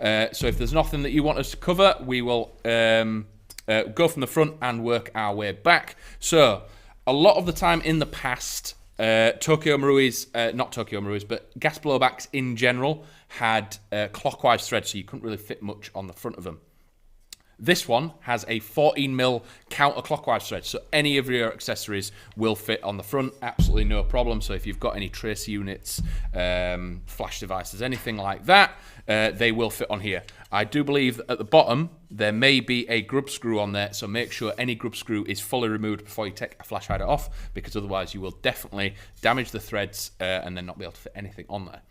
So if there's nothing that you want us to cover, we will go from the front and work our way back. So a lot of the time in the past, Tokyo Marui's, not Tokyo Marui's, but gas blowbacks in general had clockwise threads, so you couldn't really fit much on the front of them. This one has a 14mm counterclockwise thread, so any of your accessories will fit on the front, absolutely no problem. So if you've got any tracer units, flash devices, anything like that, they will fit on here. I do believe that at the bottom there may be a grub screw on there, so make sure any grub screw is fully removed before you take a flash hider off, because otherwise you will definitely damage the threads and then not be able to fit anything on there.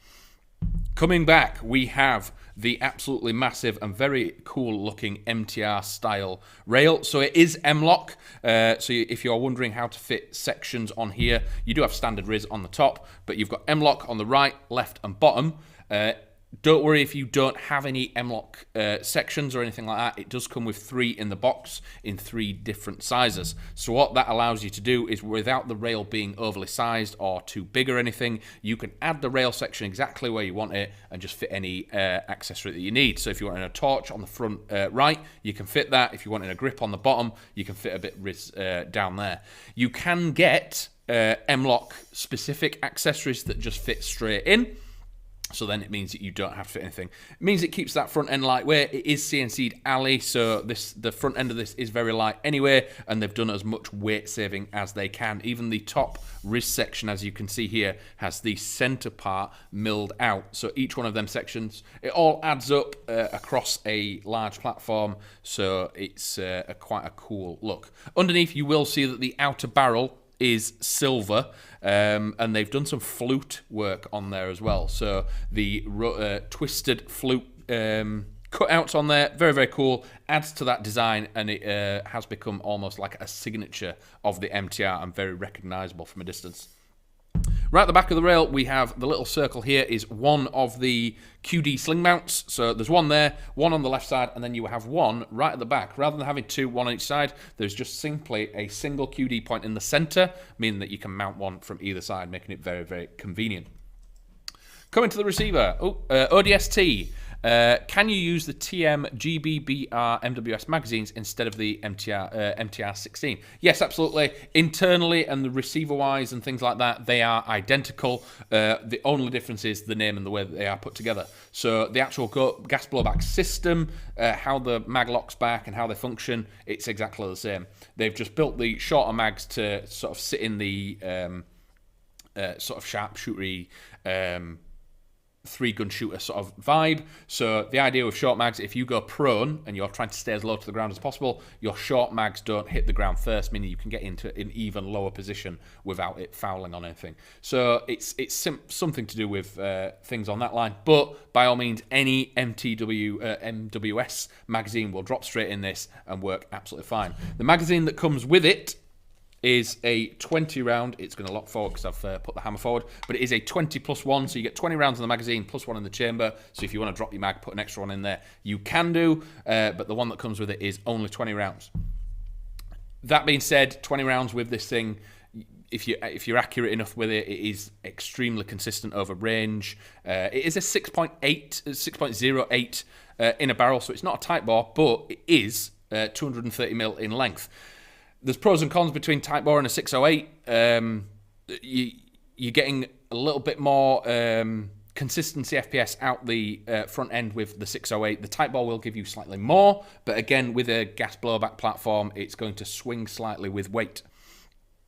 Coming back, we have the absolutely massive and very cool looking MTR Style Rail. So it is M-LOK. So if you're wondering how to fit sections on here, you do have standard RIS on the top, but you've got M-LOK on the right, left and bottom. Don't worry if you don't have any M-LOK sections or anything like that. It does come with 3 in the box in 3 different sizes. So what that allows you to do is, without the rail being overly sized or too big or anything, you can add the rail section exactly where you want it and just fit any accessory that you need. So if you want a torch on the front right, you can fit that. If you want a grip on the bottom, you can fit a bit RIS down there. You can get M-LOK specific accessories that just fit straight in. So then it means that you don't have to fit anything. It means it keeps that front end lightweight. It is CNC'd alley, so the front end of this is very light anyway, and they've done as much weight saving as they can. Even the top RIS section, as you can see here, has the center part milled out. So each one of them sections, it all adds up across a large platform, so it's quite a cool look. Underneath, you will see that the outer barrel is silver, and they've done some flute work on there as well. So the twisted flute cutouts on there, very, very cool, adds to that design, and it has become almost like a signature of the MTR and very recognizable from a distance. Right at the back of the rail, we have the little circle here is one of the QD sling mounts. So there's one there, one on the left side, and then you have one right at the back. Rather than having 2, one on each side, there's just simply a single QD point in the center, meaning that you can mount one from either side, making it very, very convenient. Coming to the receiver, ODST. Can you use the TM GBBR MWS magazines instead of the MTR16? Yes, absolutely. Internally and the receiver-wise and things like that, they are identical. The only difference is the name and the way that they are put together. So the actual gas blowback system, how the mag locks back and how they function, it's exactly the same. They've just built the shorter mags to sort of sit in the sort of sharpshootery 3-gun shooter sort of vibe. So the idea with short mags, if you go prone and you're trying to stay as low to the ground as possible, your short mags don't hit the ground first, meaning you can get into an even lower position without it fouling on anything. So it's something to do with things on that line. But by all means, any MWS magazine will drop straight in this and work absolutely fine. The magazine that comes with it is a 20 round. It's going to lock forward because I've put the hammer forward, but it is a 20+1, so you get 20 rounds in the magazine plus 1 in the chamber. So if you want to drop your mag, put an extra one in there, you can do, but the one that comes with it is only 20 rounds. That being said, 20 rounds with this thing, if you're accurate enough with it, it is extremely consistent over range. It is a 6.08 in a barrel, so it's not a tight bore, but it is 230mm in length. There's pros and cons between tight bore and a 608. You're getting a little bit more consistency FPS out the front end with the 608. The tight bore will give you slightly more, but again, with a gas blowback platform, it's going to swing slightly with weight.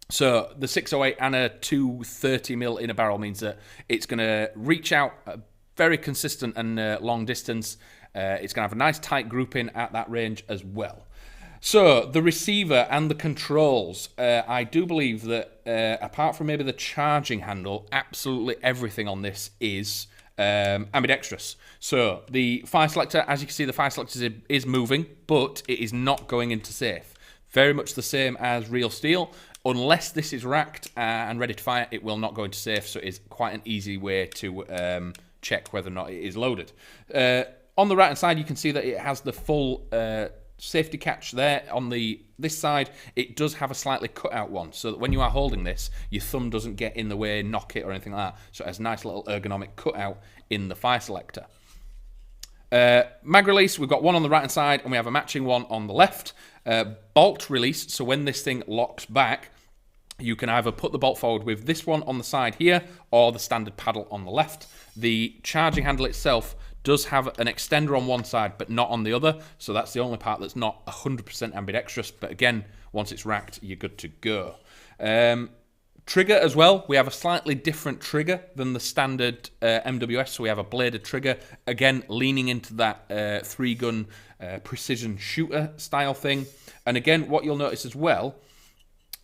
So the 608 and a 230mm in a barrel means that it's going to reach out a very consistent and long distance. It's going to have a nice tight grouping at that range as well. So, the receiver and the controls, I do believe that apart from maybe the charging handle, absolutely everything on this is ambidextrous. So, the fire selector, as you can see, the fire selector is moving, but it is not going into safe. Very much the same as real steel. Unless this is racked and ready to fire, it will not go into safe, so it is quite an easy way to check whether or not it is loaded. On the right-hand side, you can see that it has the full safety catch there. On this side, it does have a slightly cut out one, so that when you are holding this, your thumb doesn't get in the way, knock it or anything like that. So it has a nice little ergonomic cutout in the fire selector. Mag release, we've got one on the right hand side and we have a matching one on the left. Bolt release, so when this thing locks back, you can either put the bolt forward with this one on the side here or the standard paddle on the left. The charging handle itself does have an extender on one side but not on the other, so that's the only part that's not 100% ambidextrous, but again, once it's racked, you're good to go. Trigger as well, we have a slightly different trigger than the standard MWS, so we have a bladed trigger, again leaning into that 3-gun precision shooter style thing. And again, what you'll notice as well,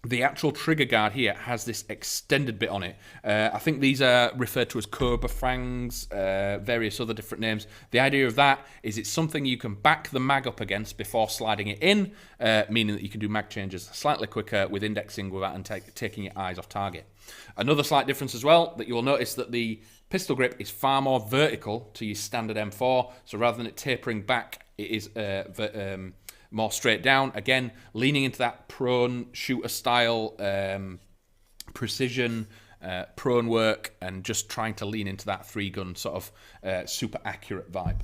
the actual trigger guard here has this extended bit on it. I think these are referred to as Cobra fangs, various other different names. The idea of that is it's something you can back the mag up against before sliding it in, meaning that you can do mag changes slightly quicker with indexing without taking your eyes off target. Another slight difference as well, that you will notice that the pistol grip is far more vertical to your standard M4, so rather than it tapering back, it is more straight down, again leaning into that prone shooter style precision prone work, and just trying to lean into that 3-gun sort of super accurate vibe.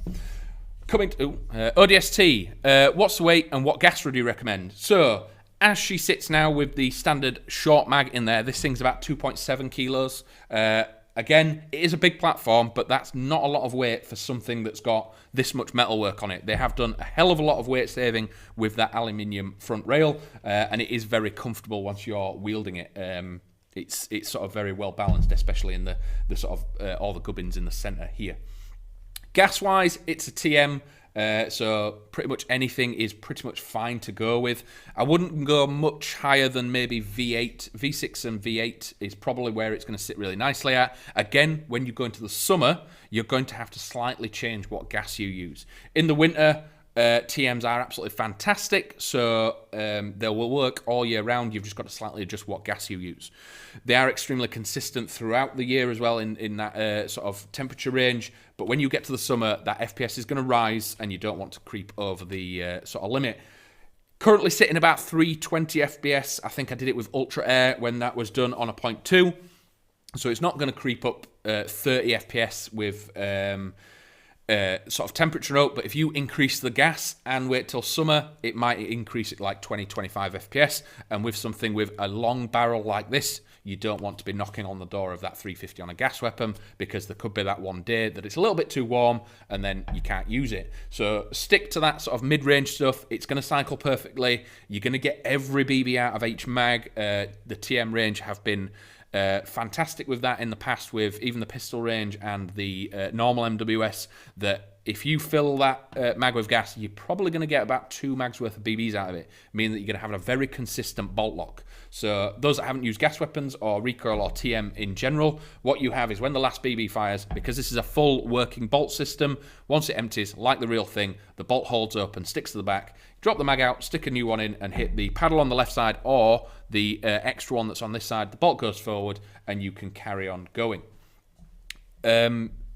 Coming to ODST, what's the weight and what gas would you recommend? So as she sits now with the standard short mag in there, this thing's about 2.7 kilos. Again, it is a big platform, but that's not a lot of weight for something that's got this much metalwork on it. They have done a hell of a lot of weight saving with that aluminium front rail, and it is very comfortable once you're wielding it. It's sort of very well balanced, especially in the sort of all the gubbins in the center here. Gas-wise, it's a TM. So pretty much anything is pretty much fine to go with. I wouldn't go much higher than maybe V8. V6 and V8 is probably where it's going to sit really nicely at. Again, when you go into the summer, you're going to have to slightly change what gas you use. In the winter, TMs are absolutely fantastic, so they will work all year round. You've just got to slightly adjust what gas you use. They are extremely consistent throughout the year as well in that sort of temperature range, but when you get to the summer, that FPS is going to rise and you don't want to creep over the sort of limit. Currently sitting about 320 FPS. I think I did it with Ultra Air when that was done on a 0.2, so it's not going to creep up 30 FPS with sort of temperature out, but if you increase the gas and wait till summer, it might increase it like 20-25 FPS, and with something with a long barrel like this, you don't want to be knocking on the door of that 350 on a gas weapon, because there could be that one day that it's a little bit too warm and then you can't use it. So stick to that sort of mid-range stuff. It's going to cycle perfectly. You're going to get every BB out of each mag. The TM range have been fantastic with that in the past, with even the pistol range and the normal MWS, that if you fill that mag with gas, you're probably going to get about 2 mags worth of BBs out of it, meaning that you're going to have a very consistent bolt lock. So those that haven't used gas weapons or recoil or TM in general, what you have is when the last BB fires, because this is a full working bolt system, once it empties, like the real thing, the bolt holds up and sticks to the back. Drop the mag out, stick a new one in, and hit the paddle on the left side or the extra one that's on this side. The bolt goes forward and you can carry on going.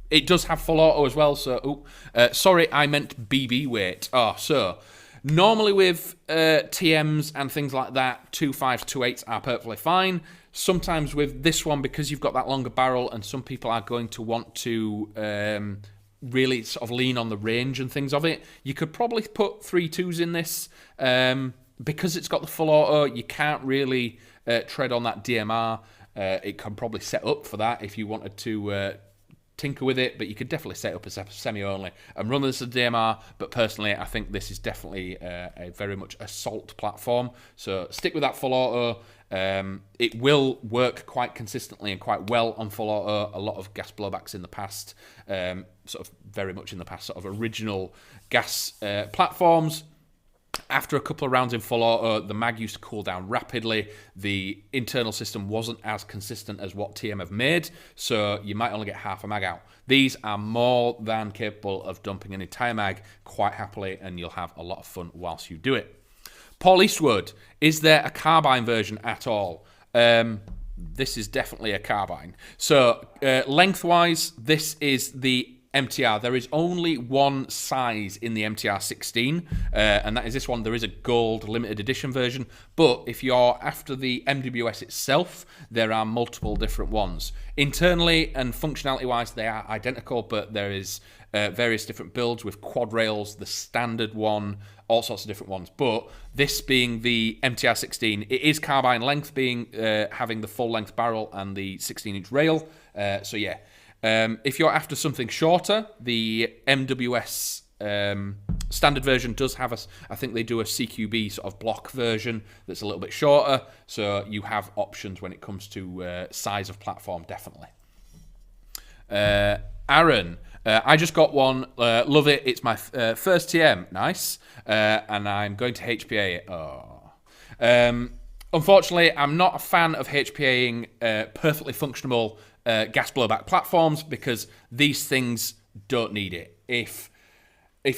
It does have full auto as well, so sorry, I meant BB weight. So normally with TMs and things like that, 2.5s, 2.8s are perfectly fine. Sometimes with this one, because you've got that longer barrel and some people are going to want to really sort of lean on the range and things of it, you could probably put 3.2s in this. Because it's got the full auto, you can't really tread on that DMR. It can probably set up for that if you wanted to tinker with it, but you could definitely set up as a semi-only and run this as a DMR. But personally, I think this is definitely a very much assault platform, so stick with that full auto. It will work quite consistently and quite well on full auto. A lot of gas blowbacks in the past, sort of very much in the past, sort of original gas platforms, after a couple of rounds in full auto, the mag used to cool down rapidly. The internal system wasn't as consistent as what TM have made, so you might only get half a mag out. These are more than capable of dumping an entire mag quite happily, and you'll have a lot of fun whilst you do it. Paul Eastwood, is there a carbine version at all? This is definitely a carbine. So lengthwise, this is the MTR. There is only one size in the MTR16, and that is this one. There is a gold limited edition version, but if you're after the MWS itself, there are multiple different ones. Internally and functionality-wise, they are identical, but there is various different builds with quad rails, the standard one, all sorts of different ones. But this being the MTR16, it is carbine length, being having the full length barrel and the 16-inch rail. So yeah. If you're after something shorter, the MWS standard version does have I think they do a CQB sort of block version that's a little bit shorter, so you have options when it comes to size of platform, definitely. Aaron, I just got one, love it, it's my first TM, nice, and I'm going to HPA it. Oh. Unfortunately, I'm not a fan of HPAing perfectly functional gas blowback platforms, because these things don't need it. If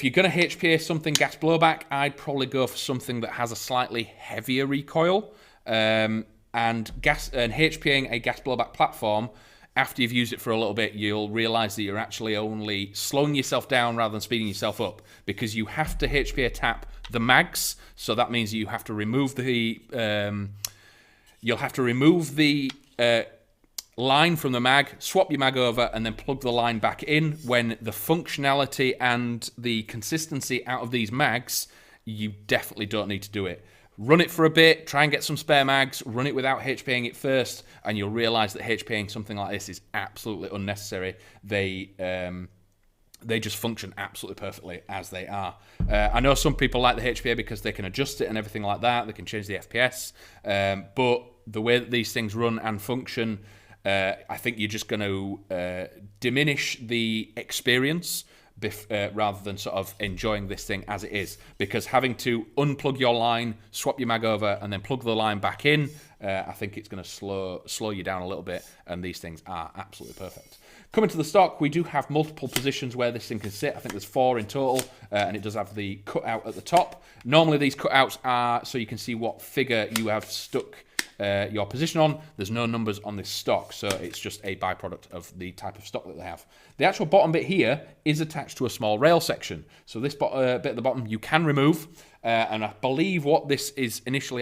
you're going to HPA something gas blowback, I'd probably go for something that has a slightly heavier recoil. And HPAing a gas blowback platform, after you've used it for a little bit, you'll realise that you're actually only slowing yourself down rather than speeding yourself up, because you have to HPA tap the mags. So that means you have to remove the line from the mag, swap your mag over, and then plug the line back in. When the functionality and the consistency out of these mags, you definitely don't need to do it. Run it for a bit, try and get some spare mags, run it without HPAing it first, and you'll realise that HPAing something like this is absolutely unnecessary. They just function absolutely perfectly as they are. I know some people like the HPA because they can adjust it and everything like that. They can change the FPS. But the way that these things run and function, I think you're just going to diminish the experience rather than sort of enjoying this thing as it is. Because having to unplug your line, swap your mag over, and then plug the line back in, I think it's going to slow you down a little bit, and these things are absolutely perfect. Coming to the stock, we do have multiple positions where this thing can sit. I think there's 4 in total, and it does have the cutout at the top. Normally these cutouts are so you can see what figure you have stuck your position on. There's no numbers on this stock, so it's just a byproduct of the type of stock that they have. The actual bottom bit here is attached to a small rail section. So this bit at the bottom you can remove, and I believe what this is initially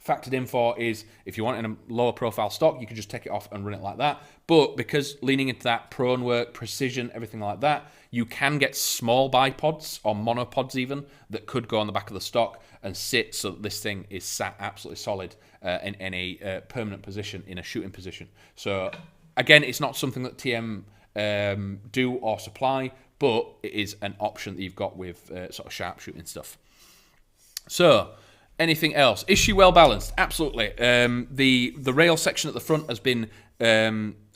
factored in for is if you want in a lower profile stock, you can just take it off and run it like that. But because leaning into that prone work, precision, everything like that, you can get small bipods or monopods even that could go on the back of the stock and sit so that this thing is sat absolutely solid in a permanent position, in a shooting position. So again, it's not something that TM do or supply, but it is an option that you've got with sort of sharpshooting stuff. So anything else? Is she well balanced? Absolutely. The rail section at the front has been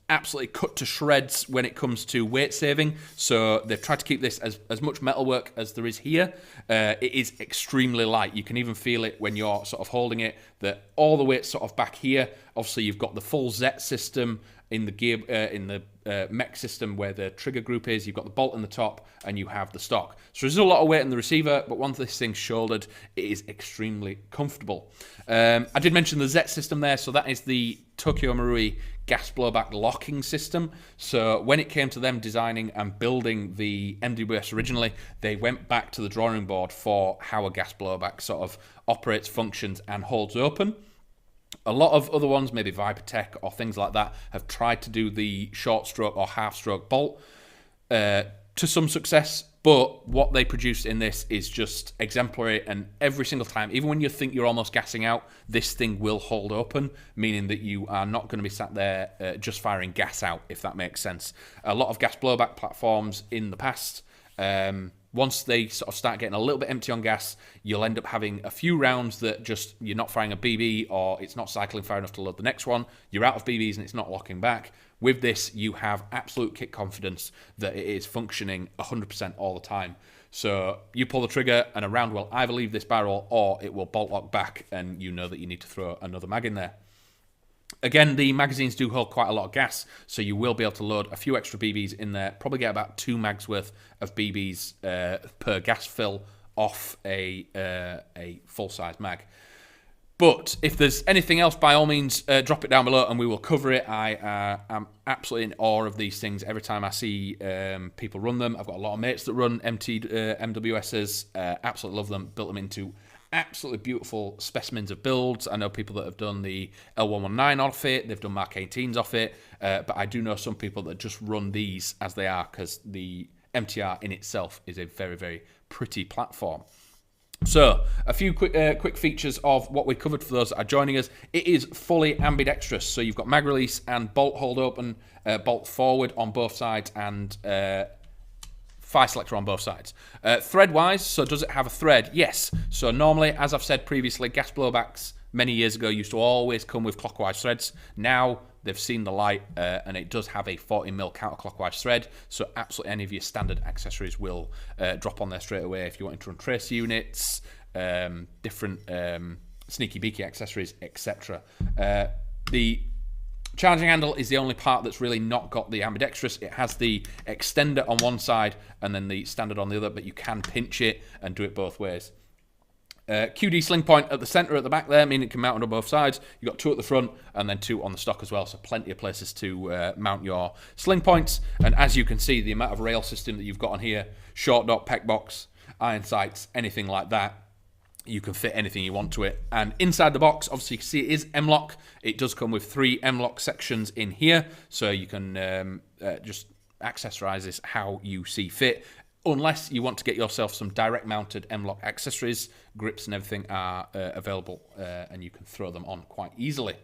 absolutely cut to shreds when it comes to weight saving. So they've tried to keep this as much metalwork as there is here. It is extremely light. You can even feel it when you're sort of holding it, that all the weight's sort of back here. Obviously, you've got the full Zet system in the gear in the mech system where the trigger group is. You've got the bolt in the top, and you have the stock. So there's a lot of weight in the receiver, but once this thing's shouldered, it is extremely comfortable. I did mention the Zet system there, so that is the Tokyo Marui gas blowback locking system. So when it came to them designing and building the MWS originally, they went back to the drawing board for how a gas blowback sort of operates, functions, and holds open. A lot of other ones, maybe Vipertech or things like that, have tried to do the short stroke or half stroke bolt to some success, but what they produced in this is just exemplary, and every single time, even when you think you're almost gassing out, this thing will hold open, meaning that you are not going to be sat there just firing gas out, if that makes sense. A lot of gas blowback platforms in the past, once they sort of start getting a little bit empty on gas, you'll end up having a few rounds that just you're not firing a BB, or it's not cycling far enough to load the next one. You're out of BBs and it's not locking back. With this, you have absolute kick confidence that it is functioning 100% all the time. So you pull the trigger and a round will either leave this barrel or it will bolt lock back, and you know that you need to throw another mag in there. Again, the magazines do hold quite a lot of gas, so you will be able to load a few extra BBs in there, probably get about 2 mags worth of BBs per gas fill off a full-size mag. But if there's anything else, by all means, drop it down below and we will cover it. I am absolutely in awe of these things every time I see people run them. I've got a lot of mates that run MWSs. Absolutely love them. Built them into absolutely beautiful specimens of builds. I know people that have done the L119 off it. They've done Mark 18s off it. But I do know some people that just run these as they are, because the MTR in itself is a very, very pretty platform. So, a few quick features of what we covered for those that are joining us. It is fully ambidextrous, so you've got mag release and bolt hold open, bolt forward on both sides, and fire selector on both sides. Thread-wise, so does it have a thread? Yes. So normally, as I've said previously, gas blowbacks many years ago used to always come with clockwise threads. Now, they've seen the light, and it does have a 40mm counterclockwise thread, so absolutely any of your standard accessories will drop on there straight away if you want to run trace units, different sneaky beaky accessories, etc. The charging handle is the only part that's really not got the ambidextrous. It has the extender on one side and then the standard on the other, but you can pinch it and do it both ways. QD sling point at the center at the back there, meaning it can mount on both sides. You've got 2 at the front and then 2 on the stock as well, so plenty of places to mount your sling points. And as you can see, the amount of rail system that you've got on here, short dot, pec box, iron sights, anything like that, you can fit anything you want to it. And inside the box, obviously you can see it is M-LOK. It does come with 3 M-LOK sections in here, so you can just accessorize this how you see fit. Unless you want to get yourself some direct mounted M-LOK accessories, grips and everything are available, and you can throw them on quite easily.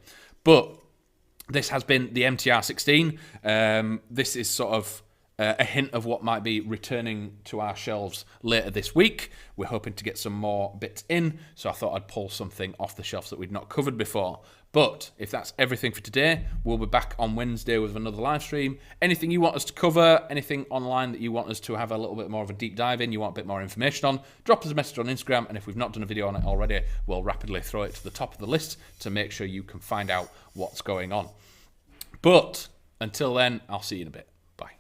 But this has been the MTR16. This is sort of a hint of what might be returning to our shelves later this week. We're hoping to get some more bits in, so I thought I'd pull something off the shelves that we'd not covered before. But if that's everything for today, we'll be back on Wednesday with another live stream. Anything you want us to cover, anything online that you want us to have a little bit more of a deep dive in, you want a bit more information on, drop us a message on Instagram, and if we've not done a video on it already, we'll rapidly throw it to the top of the list to make sure you can find out what's going on. But until then, I'll see you in a bit. Bye.